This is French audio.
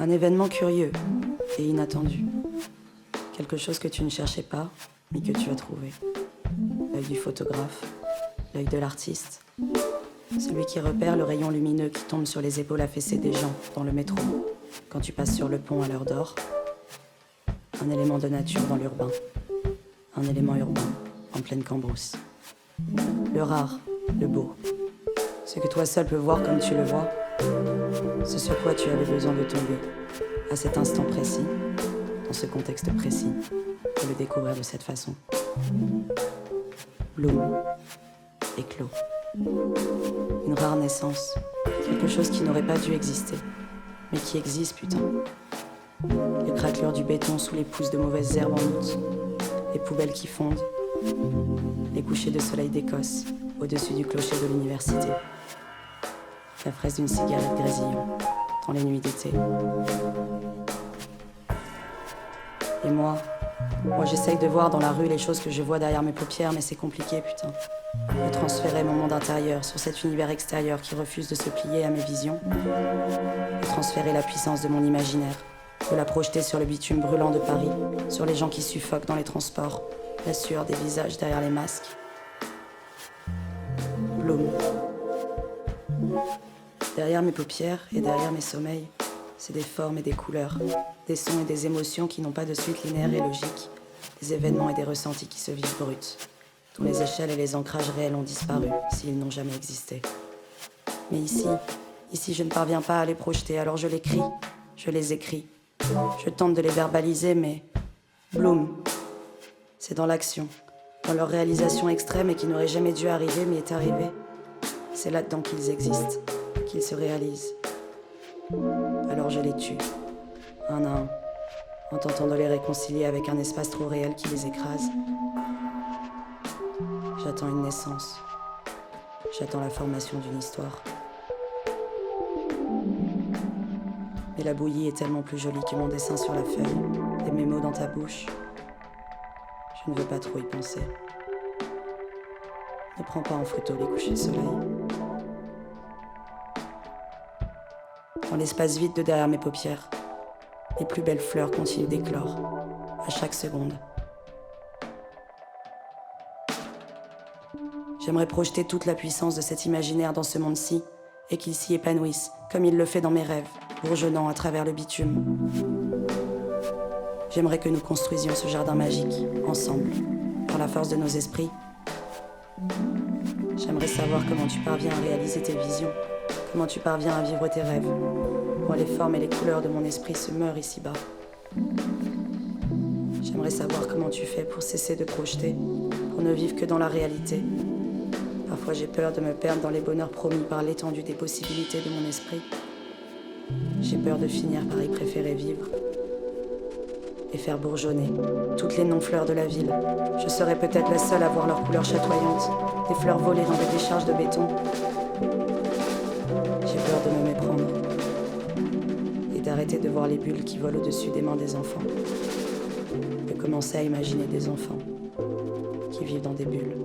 Un événement curieux et inattendu. Quelque chose que tu ne cherchais pas, mais que tu as trouvé. L'œil du photographe, l'œil de l'artiste. Celui qui repère le rayon lumineux qui tombe sur les épaules affaissées des gens dans le métro, quand tu passes sur le pont à l'heure d'or. Un élément de nature dans l'urbain. Un élément urbain en pleine cambrousse. Le rare, le beau. Ce que toi seul peux voir comme tu le vois. Ce sur quoi tu avais besoin de tomber, à cet instant précis, dans ce contexte précis, pour le découvrir de cette façon. Bloom, éclos. Une rare naissance, quelque chose qui n'aurait pas dû exister, mais qui existe, putain. Les craquelures du béton sous les pousses de mauvaises herbes en août, les poubelles qui fondent, les couchers de soleil d'Écosse au-dessus du clocher de l'université. La fraise d'une cigarette grésillant dans les nuits d'été. Et moi j'essaye de voir dans la rue les choses que je vois derrière mes paupières, mais c'est compliqué, putain. De transférer mon monde intérieur sur cet univers extérieur qui refuse de se plier à mes visions. De transférer la puissance de mon imaginaire, de la projeter sur le bitume brûlant de Paris, sur les gens qui suffoquent dans les transports, la sueur des visages derrière les masques. Bloom. Derrière mes paupières et derrière mes sommeils, c'est des formes et des couleurs, des sons et des émotions qui n'ont pas de suite linéaire et logique, des événements et des ressentis qui se vivent bruts, dont les échelles et les ancrages réels ont disparu, s'ils n'ont jamais existé. Mais ici, je ne parviens pas à les projeter, alors je les crie, je les écris. Je tente de les verbaliser, mais... Bloom. C'est dans l'action, dans leur réalisation extrême et qui n'aurait jamais dû arriver, mais est arrivé. C'est là-dedans qu'ils existent, qu'ils se réalisent. Alors je les tue, un à un, en tentant de les réconcilier avec un espace trop réel qui les écrase. J'attends une naissance. J'attends la formation d'une histoire. Mais la bouillie est tellement plus jolie que mon dessin sur la feuille et mes mots dans ta bouche. Je ne veux pas trop y penser. Ne prends pas en photo les couchers de soleil. Dans l'espace vide de derrière mes paupières, les plus belles fleurs continuent d'éclore, à chaque seconde. J'aimerais projeter toute la puissance de cet imaginaire dans ce monde-ci, et qu'il s'y épanouisse, comme il le fait dans mes rêves, bourgeonnant à travers le bitume. J'aimerais que nous construisions ce jardin magique, ensemble, par la force de nos esprits. J'aimerais savoir comment tu parviens à réaliser tes visions, comment tu parviens à vivre tes rêves. Moi, les formes et les couleurs de mon esprit se meurent ici-bas. J'aimerais savoir comment tu fais pour cesser de projeter, pour ne vivre que dans la réalité. Parfois, j'ai peur de me perdre dans les bonheurs promis par l'étendue des possibilités de mon esprit. J'ai peur de finir par y préférer vivre et faire bourgeonner toutes les non-fleurs de la ville. Je serais peut-être la seule à voir leurs couleurs chatoyantes, des fleurs volées dans des décharges de béton. J'ai peur de me méprendre et d'arrêter de voir les bulles qui volent au-dessus des mains des enfants. De commencer à imaginer des enfants qui vivent dans des bulles.